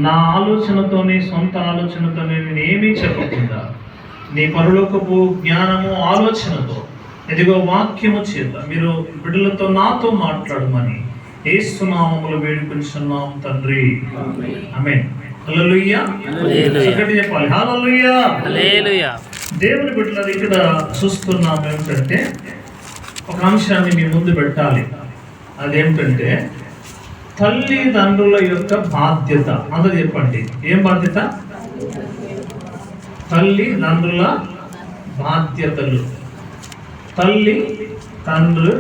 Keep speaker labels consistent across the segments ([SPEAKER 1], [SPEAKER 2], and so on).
[SPEAKER 1] నా ఆలోచనతోనే, సొంత ఆలోచనతోనే నేనేమీ చెప్పకుండా నీ పరలోకపు జ్ఞానము ఆలోచనతో ఇదిగో వాక్యము చేత మీరు బిడ్డలతో నాతో మాట్లాడమని యేసు నామములో వేడుకొంచున్నాం తండ్రి, ఆమేన్. హల్లెలూయా. ఒకటి చెప్పాలి, హల్లెలూయా. దేవుని బిడ్డలు ఇక్కడ చూస్తున్నాం ఏమిటంటే ఒక అంశాన్ని మీ ముందు పెట్టాలి. అదేమిటంటే తల్లిదండ్రుల యొక్క బాధ్యత. అందరూ చెప్పండి, ఏం బాధ్యత? తల్లిదండ్రుల బాధ్యతలు. తల్లి తండ్రులు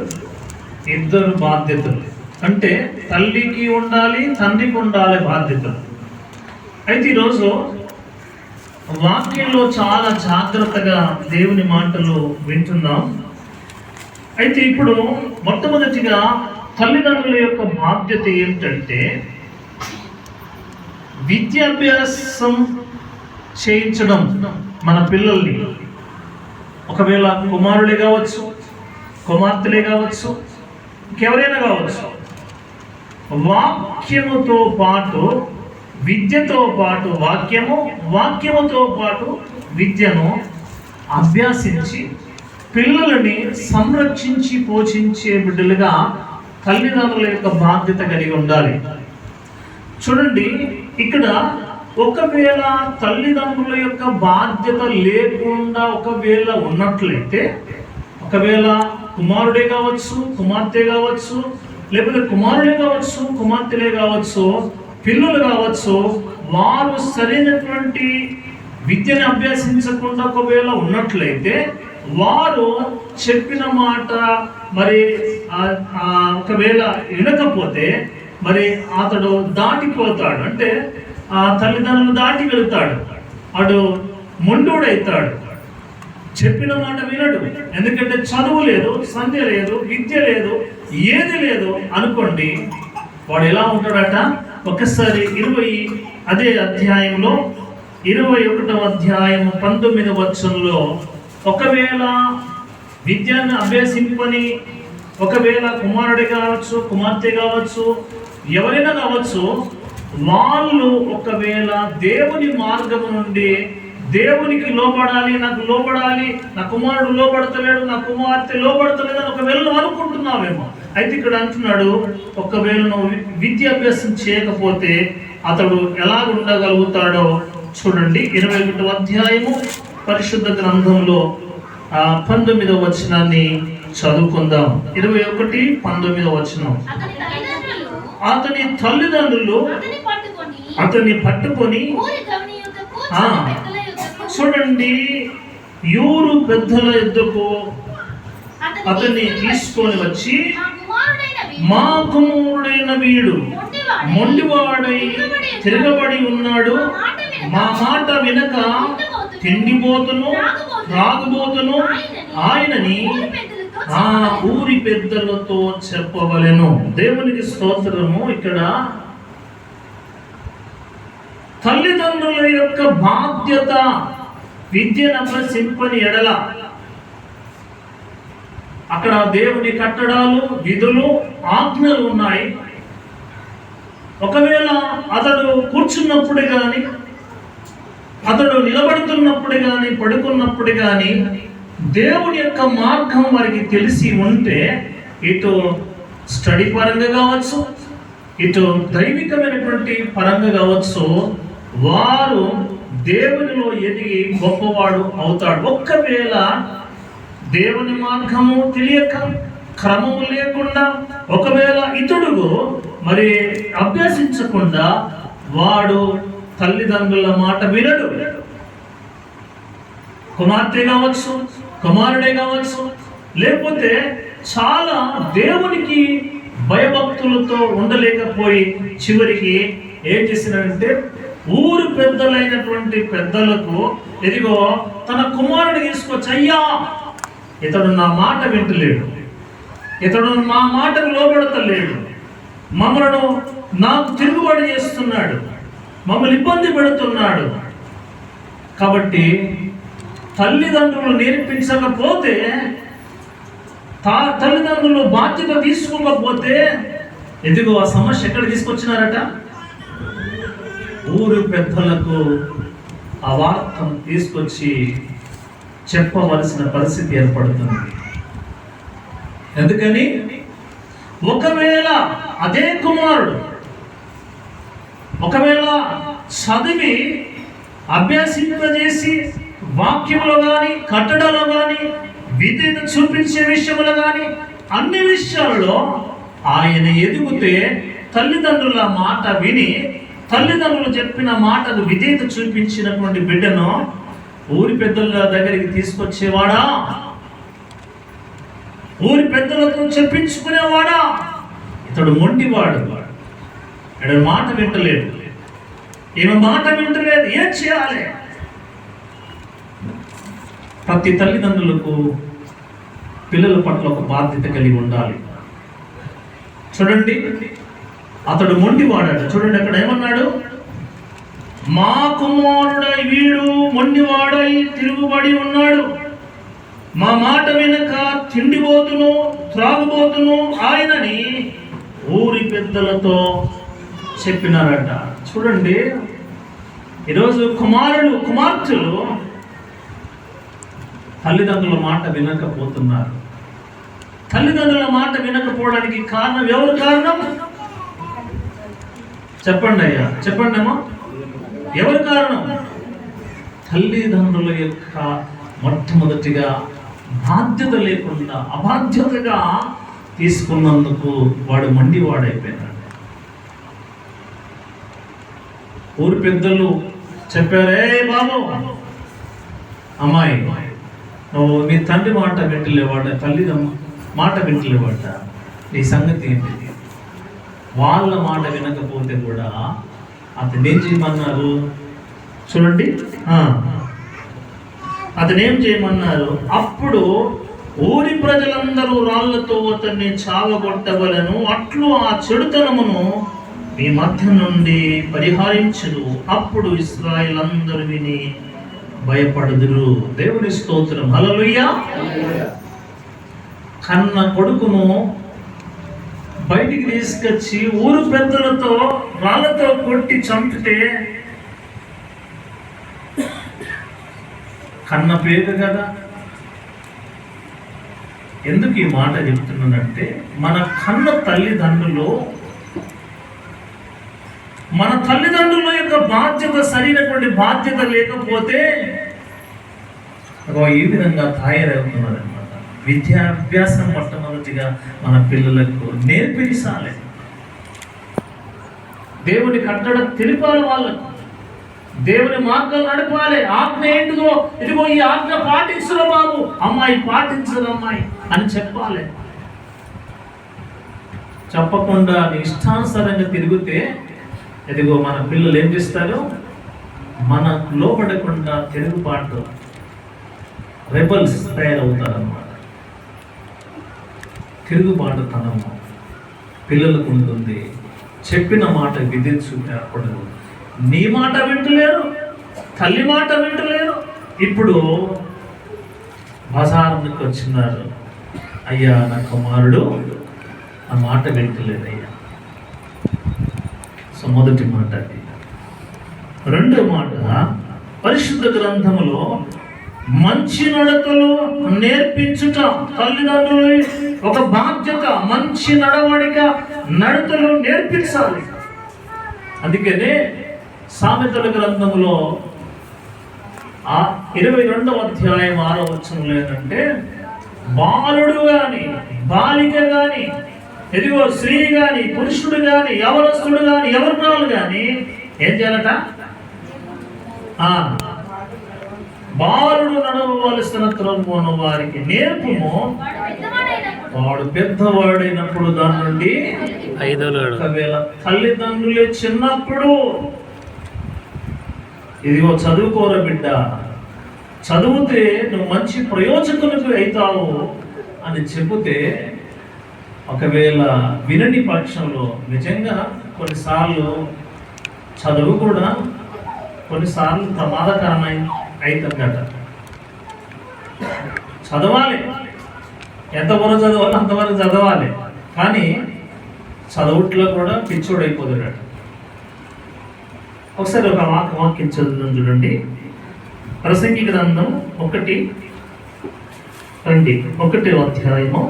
[SPEAKER 1] ఇద్దరు బాధ్యతలు. అంటే తల్లికి ఉండాలి, తండ్రికి ఉండాలి బాధ్యతలు. అయితే ఈరోజు వాక్యంలో చాలా జాగ్రత్తగా దేవుని మాటలు వింటున్నాం. అయితే ఇప్పుడు మొట్టమొదటిగా తల్లిదండ్రుల యొక్క బాధ్యత ఏంటంటే విద్యాభ్యాసం చేయించడం. మన పిల్లల్ని ఒకవేళ కుమారులే కావచ్చు, కుమార్తెలే కావచ్చు, ఇంకెవరైనా కావచ్చు, వాక్యముతో పాటు విద్యతో పాటు వాక్యముతో పాటు విద్యను అభ్యాసించి పిల్లలని సంరక్షించి పోషించే బిడ్డలుగా తల్లిదండ్రుల యొక్క బాధ్యత కలిగి ఉండాలి. చూడండి, ఇక్కడ ఒకవేళ తల్లిదండ్రుల యొక్క బాధ్యత లేకుండా ఒకవేళ ఉన్నట్లయితే, ఒకవేళ కుమారుడే కావచ్చు, కుమార్తె కావచ్చు, లేకపోతే కుమారుడే కావచ్చు, కుమార్తెలే కావచ్చు, పిల్లలు కావచ్చు, వారు సరైనటువంటి విద్యను అభ్యసించకుండా ఒకవేళ ఉన్నట్లయితే వారు చెప్పిన మాట మరి ఒకవేళ వినకపోతే మరి అతడు దాటిపోతాడు. అంటే ఆ తల్లిదండ్రులు దాటి వెళ్తాడు, అటు మొండోడైతాడు, చెప్పిన మాట వినడు. ఎందుకంటే చదువు లేదు, సంధ్య లేదు, విద్య లేదు, ఏది లేదు అనుకోండి, వాడు ఎలా ఉంటాడట? ఒకసారి అదే అధ్యాయంలో 21వ అధ్యాయం 19వ వచనంలో ఒకవేళ విద్యను అభ్యసింపని ఒకవేళ కుమారుడి కావచ్చు, కుమార్తె కావచ్చు, ఎవరైనా కావచ్చు, వాళ్ళు ఒకవేళ దేవుని మార్గము నుండి దేవునికి లోపడాలి, నాకు లోపడాలి, నా కుమారుడు లోపడతలేడు, నా కుమార్తె లోపడతలేదు అని ఒకవేళ నువ్వు అనుకుంటున్నావేమో. అయితే ఇక్కడ అంటున్నాడు, ఒకవేళ నువ్వు విద్యాభ్యాసం చేయకపోతే అతడు ఎలా ఉండగలుగుతాడో చూడండి. 21వ అధ్యాయము పరిశుద్ధ గ్రంథంలో 19వ వచనాన్ని చదువుకుందాం. 21:19 వచనం. అతని తల్లిదండ్రులు అతన్ని పట్టుకొని చూడండి, యూరు పెద్దల యొద్దకు అతన్ని తీసుకొని వచ్చి, మా కుమారుడైన వీడు మొండివాడై తిరగబడి ఉన్నాడు, మా మాట వినక తిండిపోతును త్రాగుబోతును ఆయనని ఆ ఊరి పెద్దలతో చెప్పవలెను. దేవునికి స్తోత్రము. ఇక్కడ తల్లిదండ్రుల యొక్క బాధ్యత విద్యను అభ్యసింపని ఎడల అక్కడ దేవుని కట్టడాలు, విధులు, ఆజ్ఞలు ఉన్నాయి. ఒకవేళ అతడు కూర్చున్నప్పుడు కానీ, అతడు నిలబడుతున్నప్పుడు కానీ, పడుకున్నప్పుడు కానీ దేవుని యొక్క మార్గం వారికి తెలిసి ఉంటే, ఇటు స్టడీ పరంగా కావచ్చు, ఇటు దైవికమైనటువంటి పరంగా కావచ్చు, వారు దేవునిలో ఎదిగి గొప్పవాడు అవుతాడు. ఒక్కవేళ దేవుని మార్గము తెలియక, క్రమము లేకుండా ఒకవేళ ఇతడు మరి అభ్యసించకుండా వాడు తల్లిదండ్రుల మాట వినడు. కుమార్తె కావచ్చు, కుమారుడే కావచ్చు, లేకపోతే చాలా దేవునికి భయభక్తులతో ఉండలేకపోయి చివరికి ఏం చేసినాడంటే ఊరు పెద్దలైనటువంటి పెద్దలకు ఇదిగో తన కుమారుడు తీసుకొచ్చి, అయ్యా ఇతడు నా మాట వింటలేడు, ఇతడు మా మాటకు లోబడతలేడు, మమ్మలను నాకు తిరుగుబాటు చేస్తున్నాడు, మమ్మల్ని ఇబ్బంది పెడుతున్నాడు. కాబట్టి తల్లిదండ్రులు నేర్పించకపోతే, తల్లిదండ్రులు బాధ్యత తీసుకోకపోతే, ఇదిగో ఆ సమస్య ఎక్కడ తీసుకొచ్చినారట? ఊరు పెద్దలకు ఆ వార్తను తీసుకొచ్చి చెప్పవలసిన పరిస్థితి ఏర్పడుతుంది. ఎందుకని ఒకవేళ అదే కుమారుడు చదివి అభ్యాసింపజేసి వాక్యములో కానీ కట్టడలో కానీ విధేయత చూపించే విషయంలో కానీ అన్ని విషయాల్లో ఆయన ఎదిగితే తల్లిదండ్రుల మాట విని తల్లిదండ్రులు చెప్పిన మాటకు విధేయత చూపించినటువంటి బిడ్డను ఊరి పెద్దల దగ్గరికి తీసుకొచ్చేవాడా? ఊరి పెద్దలతో చెప్పించుకునేవాడా? ఇతడు మొండివాడు, ఇతడు మాట వింటలేడు, ఈమె మాట వింటలేదు, ఏం చేయాలి? ప్రతి తల్లిదండ్రులకు పిల్లల పట్ల ఒక బాధ్యత కలిగి ఉండాలి. చూడండి, అతడు మొండివాడాడు. చూడండి అక్కడ ఏమన్నాడు? మా కుమారుడై వీడు మొండివాడై తిరుగుబడి ఉన్నాడు, మా మాట వెనుక తిండిపోతును త్రాగుబోతును ఆయనని ఊరి పెద్దలతో చెప్పినారట. చూడండి, ఈరోజు కుమార్తెలు తల్లిదండ్రుల మాట వినకపోతున్నారు. తల్లిదండ్రుల మాట వినకపోవడానికి కారణం ఎవరు? కారణం చెప్పండి అయ్యా, చెప్పండి అమ్మా, ఎవరు కారణం? తల్లిదండ్రుల యొక్క మొట్టమొదటిగా బాధ్యత లేకుండా అబాధ్యతగా తీసుకున్నందుకు వాడు మండివాడైపోయినాడు. ఊరి పెద్దలు చెప్పారే, బాబు అమ్మాయి నువ్వు నీ తండ్రి మాట వింటలేవాడ, తల్లి మాట వింటలేవాడ, నీ సంగతి ఏంటి? వాళ్ళ మాట వినకపోతే కూడా అతను ఏం చేయమన్నారు? చూడండి, అతను ఏం చేయమన్నారు? అప్పుడు ఊరి ప్రజలందరూ రాళ్లతో అతన్ని చావగొట్టవలను, అట్లు ఆ చెడుతనమును మీ మధ్య నుండి పరిహరించును. అప్పుడు ఇశ్రాయేలు అందరూ విని భయపడుదురు. దేవుని స్తోత్రం, హల్లెలూయా. కన్న కొడుకును బయటికి తీసుకొచ్చి ఊరు పెద్దలతో రాళ్లతో కొట్టి చంపితే కన్న పేద కదా. ఎందుకు ఈ మాట చెప్తున్నానంటే, మన కన్న తల్లిదండ్రులు, మన తల్లిదండ్రుల యొక్క బాధ్యత సరైనటువంటి బాధ్యత లేకపోతే ఈ విధంగా తయారవుతున్నారనమాట. విద్యాభ్యాసం మొట్టమొదటిగా మన పిల్లలకు నేర్పించాలి. దేవుని కట్టడం తెలిపాలి, వాళ్ళకు దేవుని మార్గాలు నడపాలి. ఆజ్ఞ ఏంటిదో, ఇదిగో ఈ ఆజ్ఞ పాటించరు బాబు, అమ్మాయి పాటించదు అమ్మాయి అని చెప్పాలి. చెప్పకుండా ఇష్టానుసారంగా తిరిగితే ఇదిగో మన పిల్లలు ఏం చేస్తారు? మన లోపడకుండా తిరుగుబాటు రెబల్స్ తయారవుతారన్నమాట. తిరుగుబాటుతనము పిల్లలకు ఉంటుంది. చెప్పిన మాట విధించుకోకూడదు. నీ మాట వింటలేరు, తల్లి మాట వింటలేరు. ఇప్పుడు బజార్కి వచ్చినారు, అయ్యా నా కుమారుడు ఆ మాట వింటలేదు అయ్యా. సో మొదటి మాట అది. రెండో మాట, పరిశుద్ధ గ్రంథములో మంచి నడతలు నేర్పించుట తల్లిదండ్రులు ఒక బాధ్యత. మంచి నడతలు నేర్పించాలి. అందుకనే సామెతల గ్రంథములో 22వ అధ్యాయం 6వ వచనంలో ఏంటంటే, బాలుడు గాని బాలిక గాని, ఎదిగో స్త్రీ గాని పురుషుడు గాని యవనస్తుడు గాని యవనాలు గాని ఏం చేయాలట? బాలుడు నడవవలసిన త్రోవను వారికి నేర్పుము, వాడు పెద్దవాడైనప్పుడు దాని నుండి ఒకవేళ తల్లిదండ్రులే చిన్నప్పుడు ఇదిగో చదువుకోర బిడ్డ, చదివితే నువ్వు మంచి ప్రయోజకులకు అవుతావు అని చెబితే, ఒకవేళ వినని పక్షంలో నిజంగా కొన్నిసార్లు చదువు కూడా కొన్నిసార్లు ప్రమాదకరమై అవుతుందట. చదవాలి, ఎంతవరకు చదవాలి అంతవరకు చదవాలి, కానీ చదువుట్లో కూడా పిచ్చోడైపోతాడట. ఒకసారి ఒక వాక్యం చదువుదాం చూడండి. ప్రసంగి గ్రంథం 1 అధ్యాయము.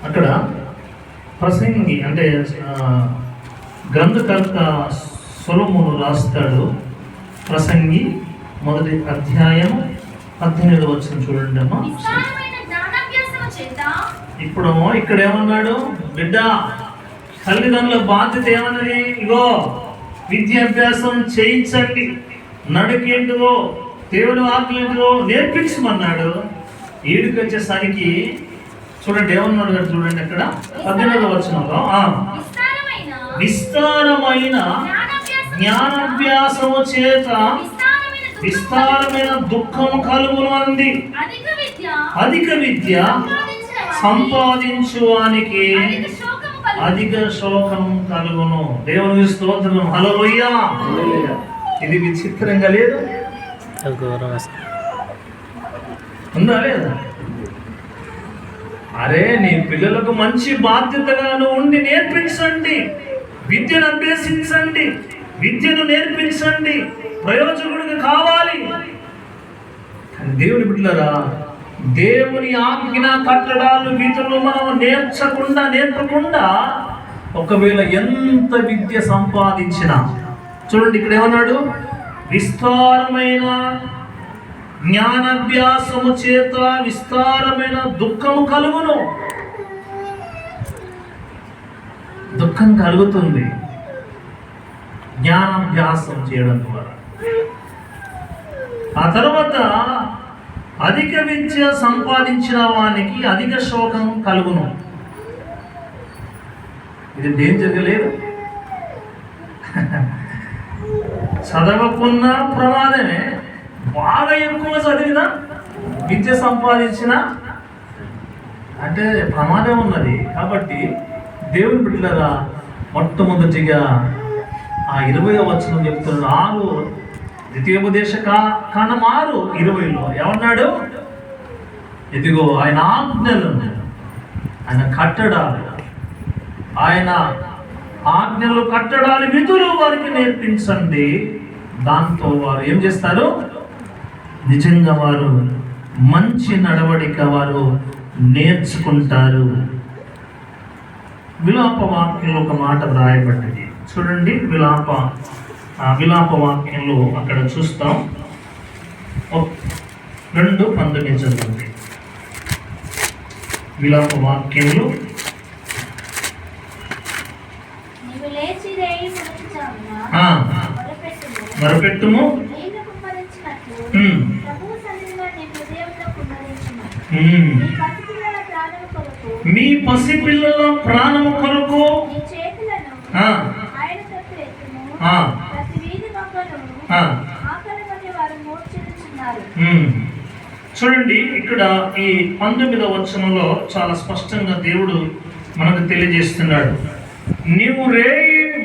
[SPEAKER 1] అక్కడ ప్రసంగి అంటే గ్రంథకర్త సొలొమోను రాస్తాడు. ప్రసంగి 1 అధ్యాయం 18వ వచనం చూడండి అమ్మా. ఇప్పుడు ఇక్కడ ఏమన్నాడు? బిడ్డ, తల్లిదండ్రుల బాధ్యత ఏమన్నది? ఇగో విద్యాభ్యాసం చేయించండి, నడుకేంటిదో దేవుని ఆజ్ఞలేంటిదో నేర్పించమన్నాడు. ఈడికి వచ్చేసరికి చూడండి ఏమన్నాడు కదా, చూడండి అక్కడ 18వ వచనంలో, విస్తారమైన జ్ఞానాభ్యాసము చేత విస్తారమైన దుఃఖము కలుగును అంది. అధిక విద్య సంపాదించువానికి అధిక శోకం కలుగును. దేవుని స్తోత్రం. హల్లెలూయా. ఇది విచిత్రంగా లేదు? ఉందా లేదా? అరే, నీ పిల్లలకు మంచి బాధ్యతగా ఉండి నేర్పించండి, విద్యను అభ్యసించండి, విద్యను నేర్పించండి, ప్రయోజకుడికి కావాలి. కానీ దేవుని బిడ్డలారా, దేవుని ఆజ్ఞ కట్టడాలు విధులు మనం నేర్పకుండా ఒకవేళ ఎంత విద్య సంపాదించినా, చూడండి ఇక్కడ ఏమన్నాడు? విస్తారమైన జ్ఞానాభ్యాసము చేత విస్తారమైన దుఃఖము కలుగును. దుఃఖం కలుగుతుంది జ్ఞానాభ్యాసం చేయడం ద్వారా. ఆ తర్వాత అధిక విద్య సంపాదించిన వానికి అధిక శోకం కలుగును. ఇది డేంజర్గా లేదు? చదవకున్న ప్రమాదమే, బాగా ఎక్కువ చదివినా విద్య సంపాదించిన అంటే ప్రమాదం ఉన్నది. కాబట్టి దేవుని బిడ్డలారా, మొట్టమొదటిగా ఆ 20వ వచనం చెప్తున్నాడు. 6 ద్వితీయోపదేశ కాండం 6:20లో ఏమన్నాడు? ఇదిగో ఆయన ఆజ్ఞలు, ఆయన కట్టడాలు, ఆయన ఆజ్ఞలు కట్టడాలు విధులు వారికి నేర్పించండి. దాంతో వారు ఏం చేస్తారు? నిజంగా వారు మంచి నడవడిక వారు నేర్చుకుంటారు. విలాప వాక్యంలో ఒక మాట వ్రాయబడ్డది చూడండి. విలాప వాక్యంలో అక్కడ చూస్తాం. 2:19 చదవండి. విలాప వాక్యంలో మరపెట్టుము, మీ పసిపిల్లల ప్రాణము కొరకు చూడండి. ఇక్కడ ఈ 19వ వచనంలో చాలా స్పష్టంగా దేవుడు మనకు తెలియజేస్తున్నాడు. నీవు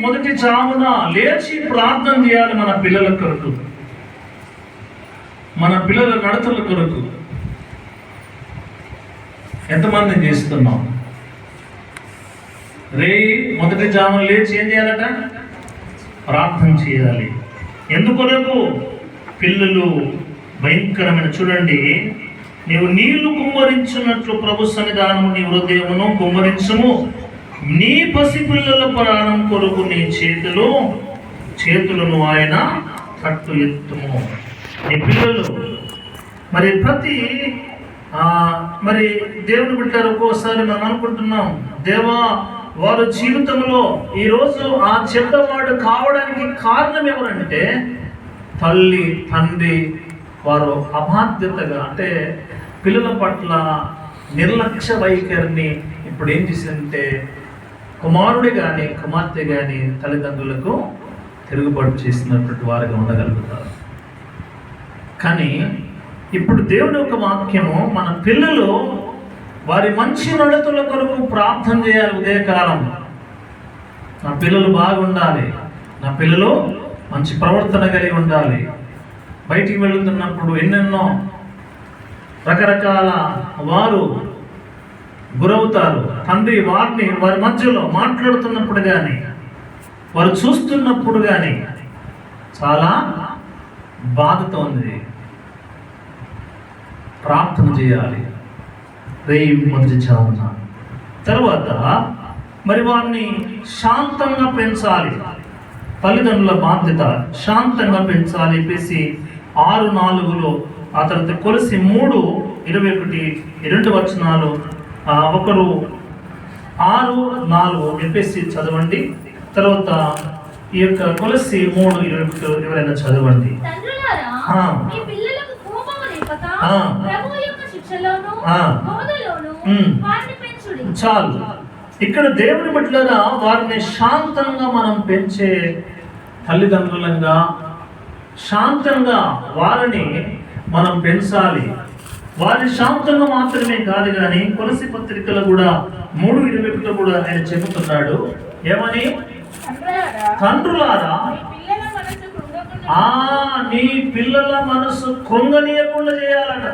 [SPEAKER 1] మొదటి జామున లేచి ప్రార్థన చేయాలి మన పిల్లల కొరకు, మన పిల్లల నడతల కొరకు. ఎంతమంది చేస్తున్నాం? మొదటి జామున లేచి ఏం చేయాలట? ప్రార్థన చేయాలి. ఎందుకొరకు? పిల్లలు భయంకరమైన, చూడండి, నీవు నీళ్లు కుమ్మరించున్నట్లు ప్రభు సన్నిధానము నీ హృదయమును కుమ్మరించుము. నీ పసిపిల్లల ప్రాణం కొరకు నీ చేతులను ఆయన కట్టు ఎత్తుము. నీ పిల్లలు మరి దేవుని బిడ్డలు ఒక్కోసారి మనం అనుకుంటున్నాం, దేవా వారు జీవితంలో ఈరోజు ఆ చెడ్డవాడు కావడానికి కారణం ఎవరంటే తల్లి తండ్రి వారు అబాధ్యతగా, అంటే పిల్లల పట్ల నిర్లక్ష్య వైఖరిని ఇప్పుడు ఏం చేసిందంటే కుమారుడు కానీ కుమార్తె కానీ తల్లిదండ్రులకు తిరుగుబాటు చేసినటువంటి వారిగా ఉండగలుగుతారు. కానీ ఇప్పుడు దేవుని యొక్క వాక్యము, మన పిల్లలు వారి మంచి నడతల కొరకు ప్రార్థన చేయాలి. ఉదయకాలం నా పిల్లలు బాగుండాలి, నా పిల్లలు మంచి ప్రవర్తన కలిగి ఉండాలి. బయటికి వెళుతున్నప్పుడు ఎన్నెన్నో రకరకాల వారు గురవుతారు. తండ్రి వారి మధ్యలో మాట్లాడుతున్నప్పుడు కానీ వారు చూస్తున్నప్పుడు కానీ చాలా బాధతో ఉంది. ప్రార్థన చేయాలి రేయి మొదటి చావున. తర్వాత మరి వారిని శాంతంగా పెంచాలి. తల్లిదండ్రుల బాధ్యత శాంతంగా పెంచాలి. ఎఫెసీ 6:4 ఆ తర్వాత కొలసి 3:21 వచనాలు. ఒకరు 6:4 ఎఫెసీ చదవండి. తర్వాత ఈ యొక్క కొలసి 3:21 ఎవరైనా చదవండి. చాలు. ఇక్కడ దేవుని బిడ్డలారా వారిని శాంతంగా మనం పెంచే తల్లిదండ్రులంగా శాంతంగా వారిని మనం పెంచాలి. వారి శాంతంగా మాత్రమే కాదు కానీ కొలసి పత్రికలో కూడా 3:21 కూడా ఆయన చెబుతున్నాడు. ఏమని? తండ్రులారా నీ పిల్లల మనసు కృంగనీయకుండా చేయాలట.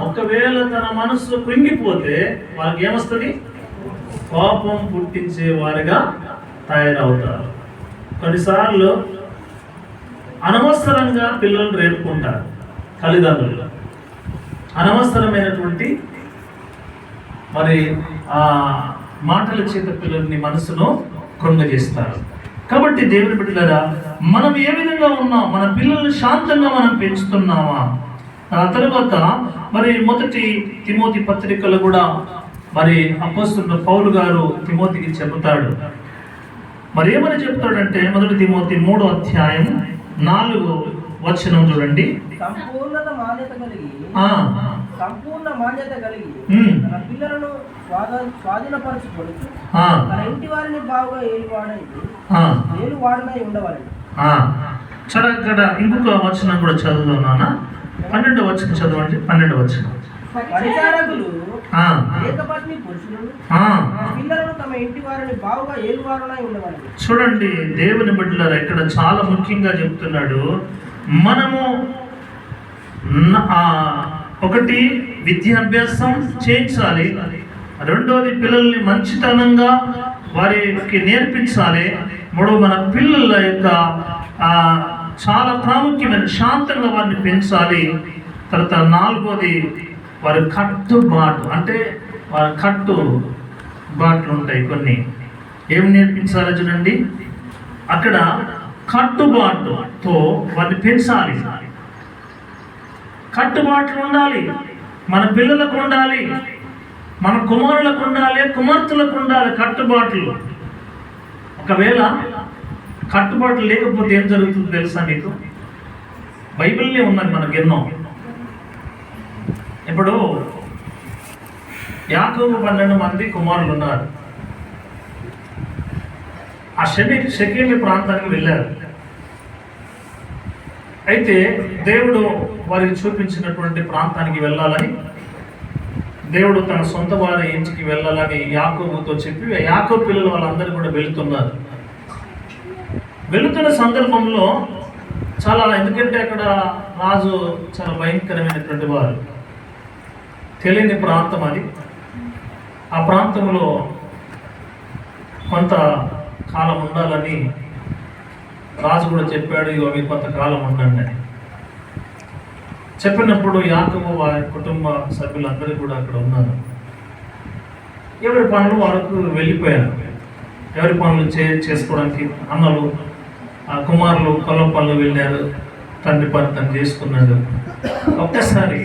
[SPEAKER 1] ఒకవేళ తన మనసు కృంగిపోతే వాళ్ళకి ఏమొస్తుంది? కోపం పుట్టించే వారిగా తయారవుతారు. కొన్నిసార్లు అనవసరంగా పిల్లలు రేపుకుంటారు. తల్లిదండ్రులు అనవసరమైనటువంటి మరి ఆ మాటల చేత పిల్లల్ని మనసును కృంగజేస్తారు. కాబట్టి దేవుని బిడ్డలారా మనం ఏ విధంగా ఉన్నాం? మన పిల్లల్ని శాంతంగా మనం పెంచుతున్నామా? ఆ తర్వాత మరి 1 తిమోతి పత్రికలో కూడా మరి అపోస్తలుడు పౌలు గారు తిమోతికి చెబుతాడు. మరి ఏమని చెప్తాడంటే 1 తిమోతి 3:4 వచనం చూడండి.
[SPEAKER 2] సంపూర్ణ మాన్యత కలిగి తన పిల్లలను స్వాధీనపరచుకొనుచు తన ఇంటి వారిని బాగా ఏలువాడనై ఉండవాలి.
[SPEAKER 1] ఇక్కడ ఇంకొక వచనం కూడా చదువుతున్నానా? 12వ వచనం చదవండి. 12వ వచనం.
[SPEAKER 2] పరిచారకులు ఏకపత్ని పురుషులు పిల్లలను తమ ఇంటి వారిని బాగా ఏలువాడనై ఉండవాలి.
[SPEAKER 1] చూడండి దేవుని బిడ్డలారా ఇక్కడ చాలా ముఖ్యంగా చెప్తున్నాడు. మనము ఒకటి విద్యాభ్యాసం చేయించాలి. రెండోది పిల్లల్ని మంచితనంగా వారికి నేర్పించాలి. మూడో మన పిల్లల యొక్క చాలా ప్రాముఖ్యమైన శాంతంగా వారిని పెంచాలి. తర్వాత 4వది వారి కట్టుబాటు, అంటే వారి కట్టుబాట్లు ఉంటాయి కొన్ని. ఏమి నేర్పించాలి చూడండి. అక్కడ కట్టుబాటుతో వారిని పెంచాలి. కట్టుబాట్లు ఉండాలి. మన పిల్లలకు ఉండాలి, మన కుమారులకు ఉండాలి, కుమార్తెలకు ఉండాలి కట్టుబాట్లు. ఒకవేళ కట్టుబాట్లు లేకపోతే ఏం జరుగుతుందో తెలుసా మీకు? బైబిల్నే ఉన్నది మనకు ఎన్నో. ఇప్పుడు యాకోబు 12 మంది కుమారులు ఉన్నారు. ఆ షెకెము ప్రాంతానికి వెళ్ళారు. అయితే దేవుడు వారికి చూపించినటువంటి ప్రాంతానికి వెళ్ళాలని, దేవుడు తన సొంత వారి ఇంటికి వెళ్ళాలని యాకోబుతో చెప్పి యాకోబు పిల్లలు వాళ్ళందరూ కూడా వెళుతున్నారు. వెళుతున్న సందర్భంలో ఎందుకంటే అక్కడ రాజు చాలా భయంకరమైనటువంటి వారు, తెలియని ప్రాంతం అది. ఆ ప్రాంతంలో కొంత కాలం ఉండాలని రాజు కూడా చెప్పాడు. ఇగో మీరు కొంతకాలం ఉండండి అని చెప్పినప్పుడు యాకోబు వారి కుటుంబ సభ్యులందరూ కూడా అక్కడ ఉన్నారు. ఎవరి పనులు వరకు వెళ్ళిపోయారు. ఎవరి పనులు చేసుకోవడానికి అన్నలు కుమారులు పొలం పనులు వెళ్ళారు. తండ్రి పని తను చేసుకున్నాడు. ఒక్కసారి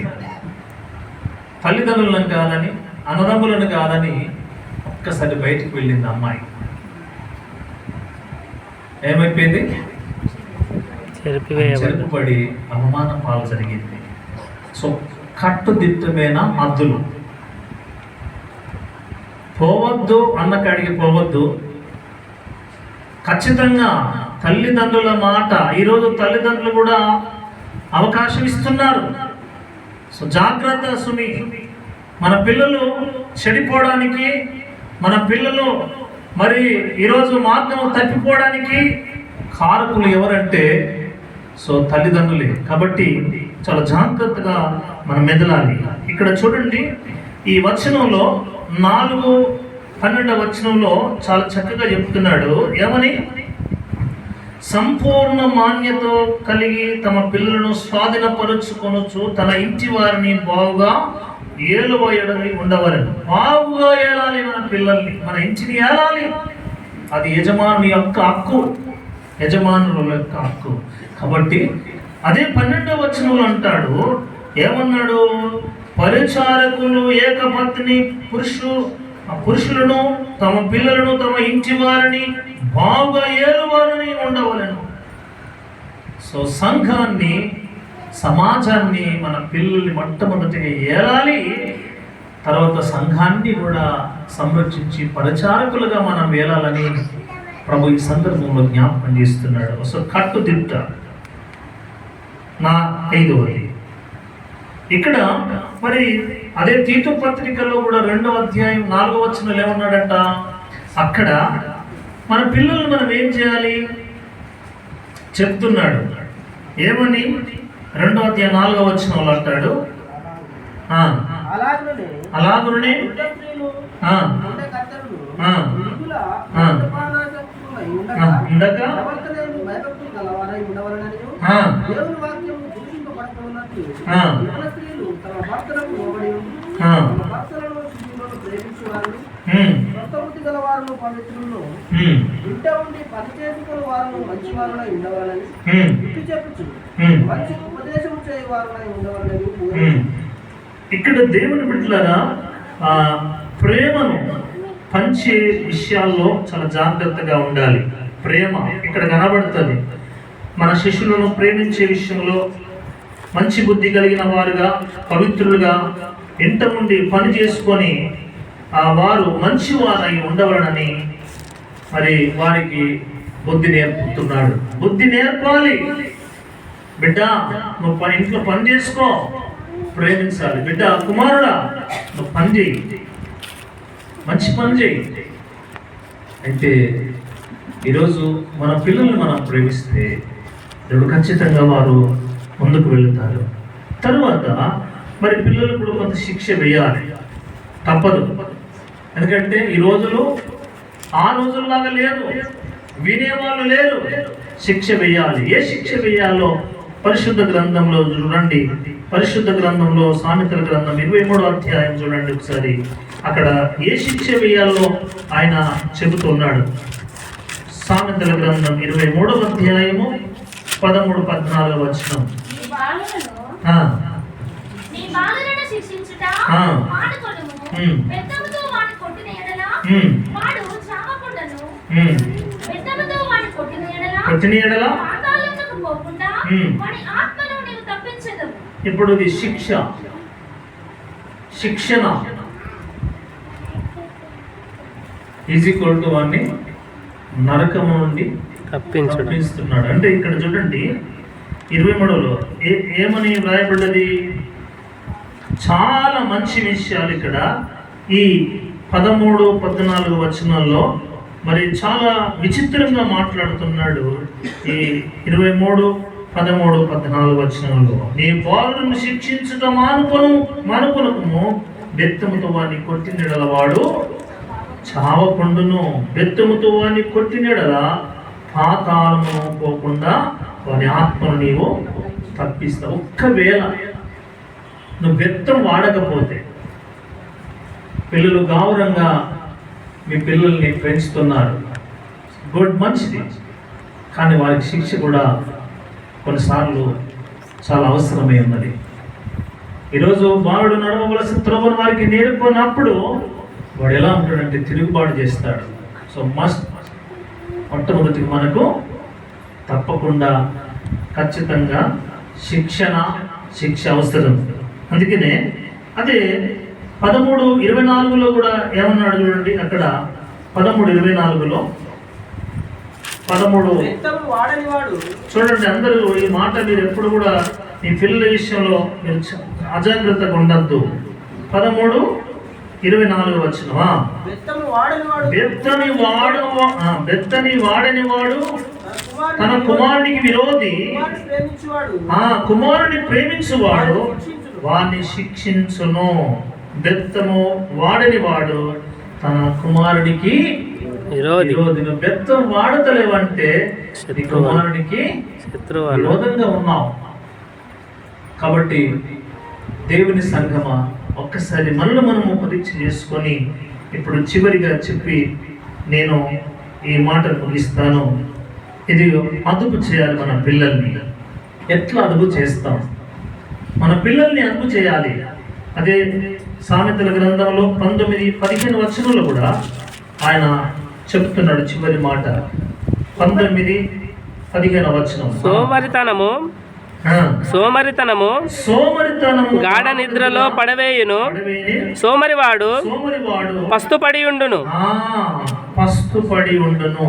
[SPEAKER 1] తల్లిదండ్రులను కాదని, అన్నదమ్ములను కాదని ఒక్కసారి బయటికి వెళ్ళింది అమ్మాయి. ఏమైపోయింది? చెరుపుపడి అవమానం పాలు జరిగింది. సో కట్టుదిట్టమైన హద్దులు. పోవద్దు అన్న కాడికి పోవద్దు. ఖచ్చితంగా తల్లిదండ్రుల మాట. ఈరోజు తల్లిదండ్రులు కూడా అవకాశం ఇస్తున్నారు. సో జాగ్రత్త సుమి. మన పిల్లలు చెడిపోవడానికి, మన పిల్లలు మరి ఈరోజు మార్గం తప్పిపోవడానికి కారకులు ఎవరంటే తల్లిదండ్రులే. కాబట్టి చాలా జాగ్రత్తగా మనం మెదలాలి. ఇక్కడ చూడండి, ఈ వచనంలో 4 12వ వచనంలో చాలా చక్కగా చెప్తున్నాడు. ఏమని? సంపూర్ణ మాన్యత కలిగి తమ పిల్లలను స్వాధీనపరుచుకొనొచ్చు తన ఇంటి వారిని బాగుగా ఏలువయడని ఉండవలను. బాగుగా ఏలాలి మన పిల్లల్ని, మన ఇంటిని ఏలాలి. అది యజమాని యొక్క హక్కు, యజమానుల యొక్క హక్కు. కాబట్టి అదే 12వ వచనంలో అంటాడు, ఏమన్నాడు? పరిచారకులు ఏకపత్ని పురుషులను తమ పిల్లలను తమ ఇంటి వారిని బాగా ఏలువారని ఉండవలను. సో సంఘాన్ని, సమాజాన్ని, మన పిల్లల్ని మొట్టమొదటిగా ఏలాలి. తర్వాత సంఘాన్ని కూడా సంరక్షించి పరిచారకులుగా మనం వేలాలని ప్రభు ఈ సందర్భంలో జ్ఞాపకం చేస్తున్నాడు. సో కట్టుదిట్ట నా 5వది. ఇక్కడ మరి అదే తీతు పత్రికలో కూడా 2వ అధ్యాయం 4వ వచనంలో ఏమన్నాడంట? అక్కడ మన పిల్లలు మనం ఏం చేయాలి చెప్తున్నాడు. ఏమని? 2వ అధ్యాయం 4వ వచనంలో అంటాడు, అలాగునే ఉండగా ఇక్కడ దేవుని బిడ్డలారా ప్రేమను పంచే విషయాల్లో చాలా జాగ్రత్తగా ఉండాలి. ప్రేమ ఇక్కడ కనబడుతుంది. మన శిష్యులను ప్రేమించే విషయంలో మంచి బుద్ధి కలిగిన వారుగా, పవిత్రులుగా ఇంట నుండి పని చేసుకొని వారు మంచివారై ఉండవలనని మరి వారికి బుద్ధి నేర్పుతున్నాడు. బుద్ధి నేర్పాలి. బిడ్డ నువ్వు ఇంట్లో పని చేసుకో, ప్రేమించాలి. బిడ్డ కుమారుడా నువ్వు పని చేయి, మంచి పని చేయి. అయితే ఈరోజు మన పిల్లల్ని మనం ప్రేమిస్తే దేవుడు ఖచ్చితంగా వారు ముందుకు వెళుతారు. తరువాత మరి పిల్లలు కూడా కొంత శిక్ష వేయాలి, తప్పదు. ఎందుకంటే ఈ రోజులు ఆ రోజుల్లాగా లేదు, వినేవాళ్ళు లేరు. శిక్ష వేయాలి. ఏ శిక్ష వేయాలో పరిశుద్ధ గ్రంథంలో చూడండి. పరిశుద్ధ గ్రంథంలో సామెతల గ్రంథం 23వ అధ్యాయం చూడండి ఒకసారి. అక్కడ ఏ శిక్ష వేయాలో ఆయన చెబుతున్నాడు. సామెతల గ్రంథం 23వ అధ్యాయము 13-14 వచనం. ఇప్పుడు ఇది శిక్షణ ఈక్వల్ టు వాడిని నరకము నుండి తప్పిస్తున్నాడు. అంటే ఇక్కడ చూడండి 23లో ఏమని వ్రాయబడ్డది? చాలా మంచి విషయాలు ఇక్కడ ఈ 13-14 వచనాల్లో మరి చాలా విచిత్రంగా మాట్లాడుతున్నాడు. ఈ 23-13-14 వచనంలో నీ బాలులను శిక్షించుట మానుకొనకుము, బెత్తముతో వాడిని కొట్టినెడల వాడు చావకుండును. బెత్తముతో వాడిని కొట్టినెడల పాతాళము పోకుండా వాని ఆత్మను నీవు తప్పిస్తావు. ఒక్కవేళ నువ్వు బెత్తం వాడకపోతే, పిల్లలు గౌరవంగా మీ పిల్లల్ని పెంచుతున్నారు, గుడ్, మంచిది. కానీ వారికి శిక్ష కూడా కొన్నిసార్లు చాలా అవసరమై ఉన్నది. ఈరోజు బాలుడు నడవవలసిన త్రోవను వారికి నేర్పుకున్నప్పుడు వాడు ఎలా ఉంటాడంటే తిరుగుబాటు చేస్తాడు. సో మొట్టమొదటిగా మనకు తప్పకుండా ఖచ్చితంగా శిక్ష అవసరం. అందుకనే అదే 13-24లో కూడా ఏమన్నాడు చూడండి. అక్కడ 13-24లో చూడండి. అందరూ ఈ మాట మీరు ఎప్పుడు కూడా మీ పిల్లల విషయంలో మీరు అజాగ్రత్తగా ఉండద్దు. 13-24 వచనమా? బెత్తని వాడని వాడు తన కుమారునికి విరోధి, కుమారుని ప్రేమించువాడు వాడిని శిక్షించును. బెత్తము వాడని వాడు తన కుమారుడికి విరోధిగా బెత్తం వాడతలేవంటే నీ కుమారుడికి విరోధంగా ఉన్నావు. కాబట్టి దేవుని సంగమా, ఒక్కసారి మనము పరీక్ష చేసుకొని ఇప్పుడు చివరిగా చెప్పి నేను ఈ మాటను ముగిస్తాను. ఇది అదుపు చేయాలి. మన పిల్లల్ని ఎట్లా అదుపు చేస్తాం? మన పిల్లల్ని అదుపు చేయాలి. అదే సామెతల గ్రంథంలో 19-15 వచనంలో కూడా ఆయన చెప్తున్నాడు. చివరి మాట 19-15 వచనం.
[SPEAKER 3] సోమరితనము గాఢ నిద్రలో పడవేయును, సోమరివాడు పస్తుపడి ఉండును.
[SPEAKER 1] పస్తుపడి ఉండును.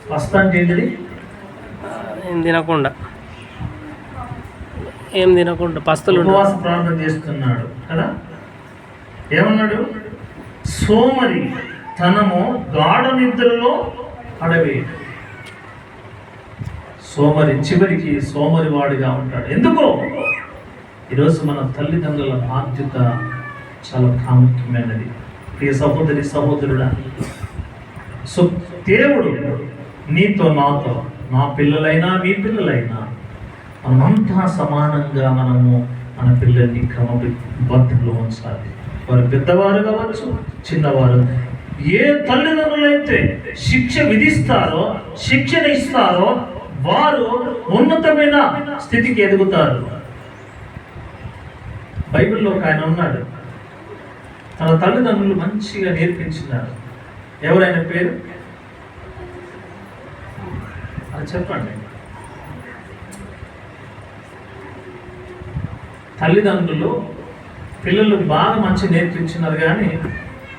[SPEAKER 1] పస్తు అంటే ఏంటిది?
[SPEAKER 3] ఏం తినకుండా పస్తులు
[SPEAKER 1] ఉపవాస ప్రార్థన చేస్తున్నాడు కదా. ఏమన్నాడు? సోమరి తనము గాఢ నిద్రలో పడవేయును. సోమరి చివరికి సోమరి వాడిగా ఉంటాడు. ఎందుకో ఈరోజు మన తల్లిదండ్రుల బాధ్యత చాలా ప్రాముఖ్యమైనది. ప్రియ సహోదరి సహోదరుడా, సో దేవుడు నీతో నాతో, నా పిల్లలైనా మీ పిల్లలైనా మనమంతా సమానంగా మన పిల్లల్ని క్రమబద్ధంలో ఉంచాలి. వారు పెద్దవారు కావచ్చు, చిన్నవారు. ఏ తల్లిదండ్రులైతే శిక్ష విధిస్తారో, శిక్షణ ఇస్తారో వారు ఉన్నతమైన స్థితికి ఎదుగుతారు. బైబిల్లో ఒక ఆయన ఉన్నాడు, తన తల్లిదండ్రులు మంచిగా నేర్పించినారు. ఎవరైనా పేరు అది చెప్పండి. తల్లిదండ్రులు పిల్లలు బాగా మంచి నేర్పించినారు, కానీ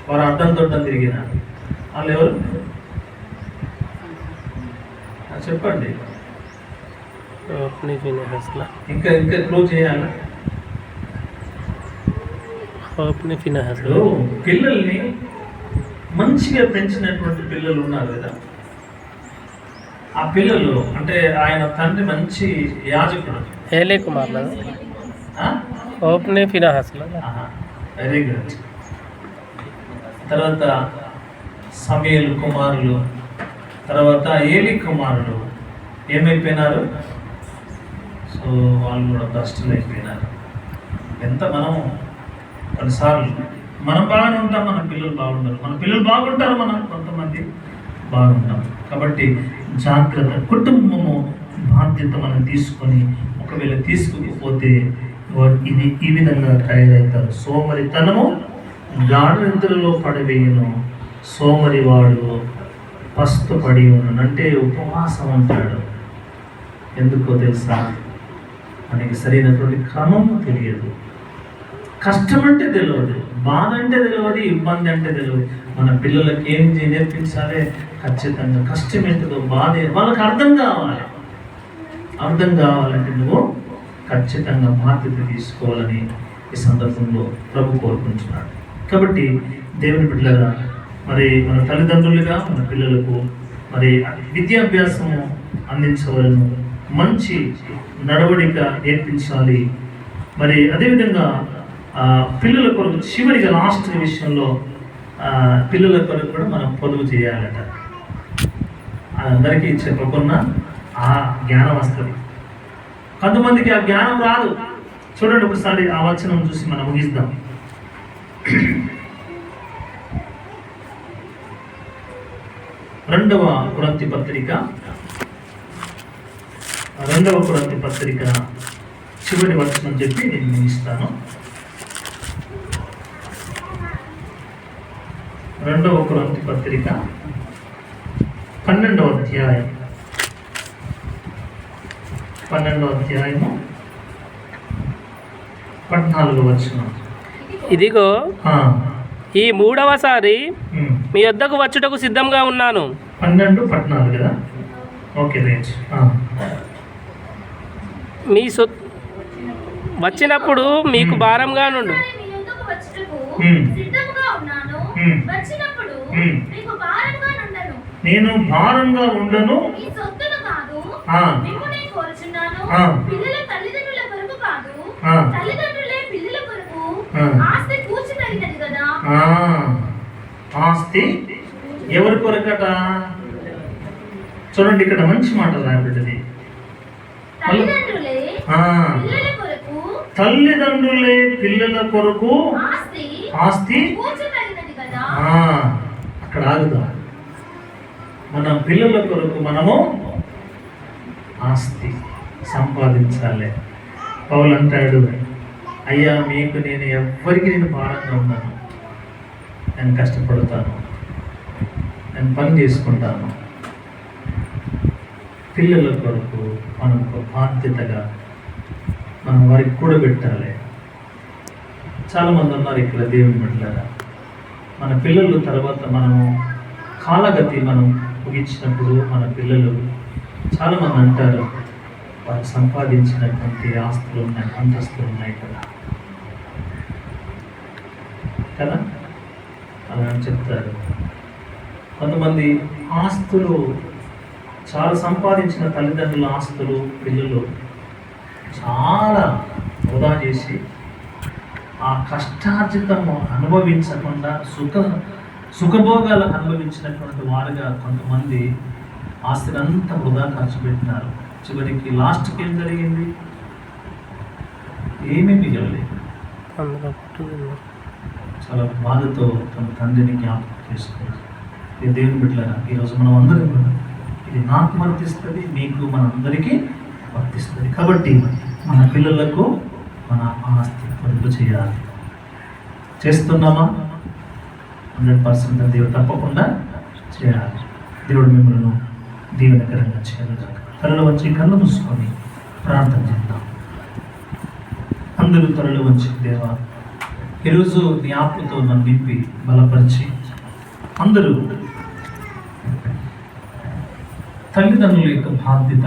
[SPEAKER 1] వారు అడ్డం దొడ్డం తిరిగినారు. వాళ్ళు ఎవరు చెప్పండి. ఇంకా క్లోజ్ చేయాలి. పిల్లల్ని మంచిగా పెంచినటువంటి పిల్లలు ఉన్నారు కదా. ఆ పిల్లలు అంటే ఆయన తండ్రి మంచి యాజకుడు. Very good. తర్వాత సమయలు కుమారులు, తర్వాత ఏలి కుమారులు ఏమైపోయినారు? సో వాళ్ళు కూడా భ్రష్టులు అయిపోయినారు. ఎంత మనం కొన్నిసార్లు మనం బాగానే ఉంటాం, మన పిల్లలు బాగుంటారు, మన పిల్లలు బాగుంటారు, మనం కొంతమంది బాగుంటాం. కాబట్టి జాగ్రత్త. కుటుంబము బాధ్యత మనం తీసుకొని ఒకవేళ తీసుకుపోతే ఇది ఈ విధంగా తయారవుతారు. సోమరితనము గాఢ నిద్రలో పడవేయను, సోమరి వాడు పస్తుపడి ఉన్నాడు. అంటే ఉపవాసం ఉంటాడు. ఎందుకో తెలుసా? మనకి సరైనటువంటి క్రమము తెలియదు. కష్టం అంటే తెలియదు, బాధ అంటే తెలియదు, ఇబ్బంది అంటే తెలియదు. మన పిల్లలకి ఏం నేర్పించాలి? ఖచ్చితంగా కష్టం ఏంటిదో, బాధ వాళ్ళకి అర్థం కావాలి. అర్థం కావాలంటే నువ్వు ఖచ్చితంగా బాధ్యత తీసుకోవాలని ఈ సందర్భంలో ప్రభు కోరుకుంటున్నాడు. కాబట్టి దేవుని బిడ్డలుగా మరి మన తల్లిదండ్రులుగా మన పిల్లలకు మరి విద్యాభ్యాసము అందించవలను, మంచి నడవడిక నేర్పించాలి. మరి అదేవిధంగా పిల్లల కొరకు చివరిగా లాస్ట్ విషయంలో పిల్లల కొరకు కూడా మనం పొదుపు చేయాలట. అందరికీ చెప్పకుండా ఆ జ్ఞానం వస్తుంది. కొంతమందికి ఆ జ్ఞానం రాదు. చూడండి ఒకసారి ఆ వచనం చూసి మనం ముగిద్దాం. 2వ కొరింథీ పత్రిక చివరి వచనం చెప్పి నేను ముగిస్తాను. 2వ కొరింథీ పత్రిక 12వ అధ్యాయం 14వ వచనం.
[SPEAKER 3] ఇదిగో ఈ 3వసారి మీ వద్దకు వచ్చుటకు సిద్ధంగా ఉన్నాను.
[SPEAKER 1] 12-14 కదా. Okay right.
[SPEAKER 3] మీ వచ్చినప్పుడు మీకు భారంగా నుండు.
[SPEAKER 1] నేను భారంగా ఉండను. ఆస్తి ఎవరి కొరకట? చూడండి, ఇక్కడ మంచి మాట రాబడింది. తల్లిదండ్రులే పిల్లల కొరకు ఆస్తి. అక్కడ ఆగుదాం. మన పిల్లల కొరకు మనము ఆస్తి సంపాదించాలి. పౌలు అంటాడు, అయ్యా మీకు నేను ఎవ్వరికి నేను భారంగా ఉన్నాను, నేను కష్టపడతాను, నేను పని చేసుకుంటాను. పిల్లల కొరకు మనం ఒక బాధ్యతగా మనం వారికి కూడబెట్టాలి. చాలామంది ఉన్నారు ఇక్కడ దేవుని బిడ్డలారా, మన పిల్లలు తర్వాత మనము కాలగతి మనం ముగించినప్పుడు మన పిల్లలు చాలామంది అంటారు, వారు సంపాదించినటువంటి ఆస్తులు ఉన్నాయి, అంతస్తులు ఉన్నాయి కదా కదా అలా చెప్తారు. కొంతమంది ఆస్తులు చాలా సంపాదించిన తల్లిదండ్రుల ఆస్తులు పిల్లలు చాలా వృధా చేసి ఆ కష్టార్జితము అనుభవించకుండా సుఖభోగాలు అనుభవించినటువంటి వారుగా కొంతమంది ఆస్తిని అంతా వృధా ఖర్చు పెట్టినారు. చివరికి లాస్ట్కి ఏం జరిగింది? ఏమీ మిగలలేదు. చాలా బాధతో తన తండ్రిని జ్ఞాపకం చేసుకుంది. ఇది దేవుని బిడ్డలారా, ఈరోజు మనం అందరం కూడా ఇది నాకు వర్తిస్తుంది, మీకు మనందరికీ వర్తిస్తుంది. కాబట్టి మన పిల్లలకు మన ఆస్తి పొదుపు చేయాలి. చేస్తున్నామా? 100% దేవుడు తప్పకుండా చేయాలి. దేవుడు మిమ్మల్ని దీవెనకరంగా చేయాలి. తరలు వచ్చి కళ్ళు మూసుకొని ప్రార్థన చేద్దాం. అందరూ తరలు వచ్చి, దేవా ఈరోజు నీ ఆత్మతో నన్ను నింపి బలపరిచి, అందరూ తల్లిదండ్రుల యొక్క బాధ్యత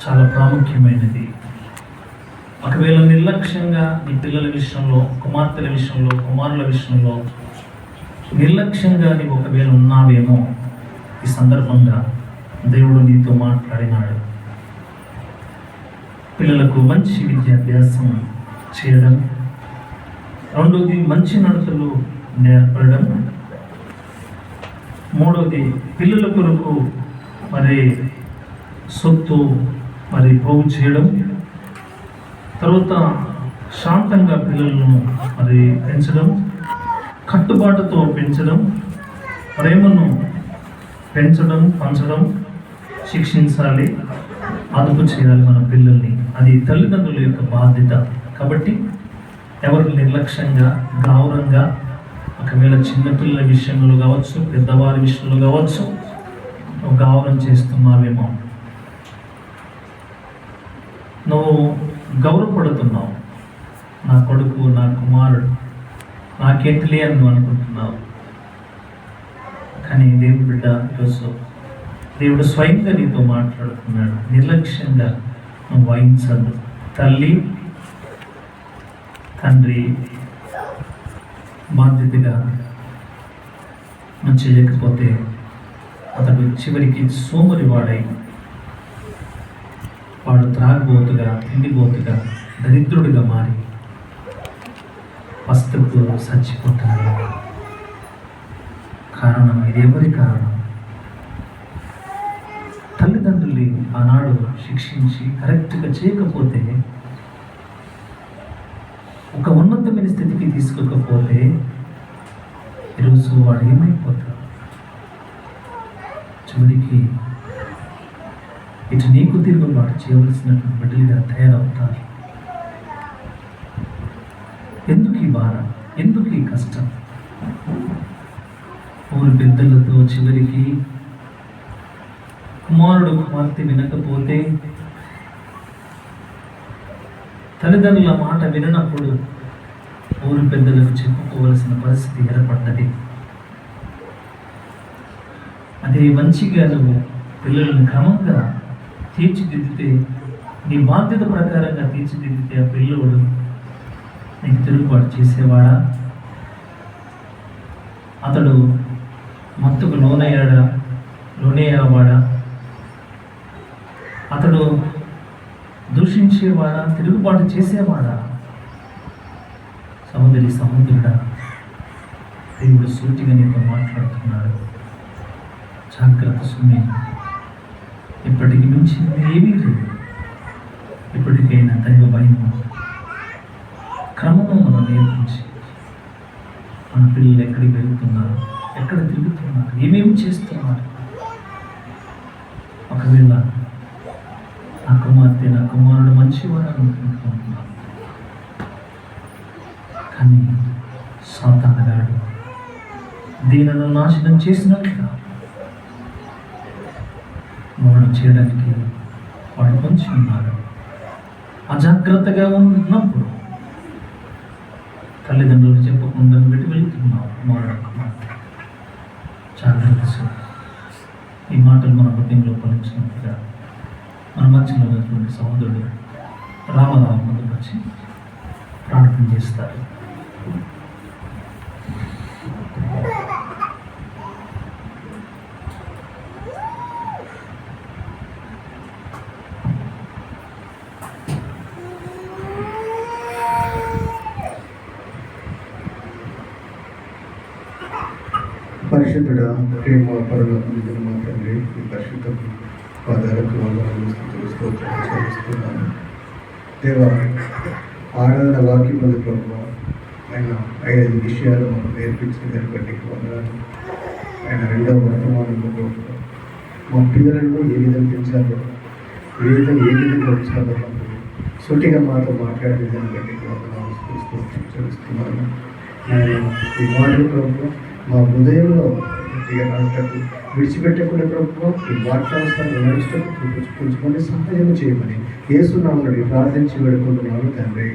[SPEAKER 1] చాలా ప్రాముఖ్యమైనది. ఒకవేళ నిర్లక్ష్యంగా నీ పిల్లల విషయంలో, కుమార్తెల విషయంలో, కుమారుల విషయంలో నిర్లక్ష్యంగా నీవు ఒకవేళ ఉన్నావేమో, ఈ సందర్భంగా దేవుడు నీతో మాట్లాడినాడు. పిల్లలకు మంచి విద్యాభ్యాసం చేయడం, రెండోది మంచి నడతలు నేర్పడం, మూడోది పిల్లల కొరకు మరి సొత్తు మరి పోగు చేయడం, తర్వాత శాంతంగా పిల్లలను మరి పెంచడం, కట్టుబాటుతో పెంచడం, ప్రేమను పెంచడం, పంచడం, శిక్షించాలి, అదుపు చేయాలి మన పిల్లల్ని. అది తల్లిదండ్రుల యొక్క బాధ్యత. కాబట్టి ఎవరు నిర్లక్ష్యంగా, గౌరవంగా, ఒకవేళ చిన్నపిల్లల విషయంలో కావచ్చు, పెద్దవారి విషయంలో కావచ్చు, గౌరవం చేస్తున్నావేమో, నువ్వు గౌరవపడుతున్నావు, నా కొడుకు, నా కుమారుడు, నాకేంటిలే అని నువ్వు అనుకుంటున్నావు. కానీ దేవుని బిడ్డ, ఈరోజు దేవుడు స్వయంగా నీతో మాట్లాడుతున్నాడు. నిర్లక్ష్యంగా నువ్వు వహించద్దు. తల్లి తండ్రి బాధ్యతగా నువ్వు చేయకపోతే అతడు చివరికి సోమరివాడై, వాడు త్రాగబోతుగా, తిండిబోతుగా, దరిద్రుడిగా మారి పస్తుకు చచ్చిపోతాడు. కారణం ఇది ఎవరి కారణం? తల్లిదండ్రులు ఆనాడు శిక్షించి కరెక్ట్గా చేయకపోతే, ఒక ఉన్నతమైన స్థితికి తీసుకోకపోతే ఈరోజు వాడు ఏమైపోతాడు? చివరికి ఇటు నీకు తిరుగుబాటు చేయవలసినటువంటి బిడ్డలుగా తయారవుతారు. ఎందుకు ఈ భారం? ఎందుకు ఈ కష్టం? ఊరు పెద్దలతో చివరికి కుమారుడు కుమార్తె వినకపోతే, తల్లిదండ్రుల మాట వినప్పుడు ఊరు పెద్దలకు చెప్పుకోవలసిన పరిస్థితి ఏర్పడ్డది. అదే మంచిగా నువ్వు పిల్లలను క్రమంగా తీర్చిదిద్దితే, నీ బాధ్యత ప్రకారంగా తీర్చిదిద్దితే, ఆ పిల్లోడు నీకు తిరుగుబాటు చేసేవాడా? అతడు మత్తుకు లోనయ్యేవాడా? అతడు దూషించేవాడా? తిరుగుబాటు చేసేవాడా? సహోదరి, సహోదరుడా, దేవుడు సూటిగా నీతో మాట్లాడుతున్నాడు. జాగ్రత్త సుమి, ఇప్పటికి మించి ఏమీ లేదు. ఇప్పటికైనా దైవ భయం క్రమము మనం నేర్పించి మన పిల్లలు ఎక్కడికి వెళ్తున్నారు, ఎక్కడ తిరుగుతున్నారు, ఏమేమి చేస్తున్నారు. ఒకవేళ నా కుమార్తె నా కుమారుడు మంచివాడు అనుకుంటున్నాను, కానీ సాతానుగాడు దీనిని నాశనం చేసినట్లుగా వాడు చేయడానికి వాడు కొంచెం ఉన్నాడు. అజాగ్రత్తగా ఉన్నప్పుడు తల్లిదండ్రులు చెప్పకుండా పెట్టి వెళుతున్నావు కుమారుడు. జాగ్రత్త సార్. ఈ మాటలు మన హృదయంలో ఫలించినట్టుగా మన మధ్యలో ఉన్నటువంటి సహోదరుడు రామారావు ముందుకు వచ్చి ప్రార్థన చేస్తారు.
[SPEAKER 4] పరిశుద్ధుడ, ప్రేమ పరలోకమున మా తండ్రి, ఈ పరిశుద్ధ పాదాలకు వందనాలు స్తోత్రాలు చెల్లిస్తున్నాను. దేవా, ఆరాధన వాక్యం ఉంది ప్రభువా. ఆయన 5 విషయాలు మాకు నేర్పించిన దాన్ని బట్టి వందనాలు. ఆయన 2వ వర్తమానంలో ప్రభువా మా పిల్లలను ఏ విధంగా పెంచాలో, ఏ విధంగా ఉంచాలో సూటిగా మాతో మాట్లాడే దాన్ని బట్టి వందనాలు చెల్లిస్తున్నాను. ఆయన ఈ మాటలు ప్రభువా మా హృదయంలో గట్టిగా నడటకు విడిచిపెట్టకుండా ప్రభుత్వం ఈ వార్తావస్థను నడుచుటకు పుంజుకొని సహాయం చేయమని యేసు నామమున ప్రార్థించి వేడుకుంటున్నాను తండ్రి.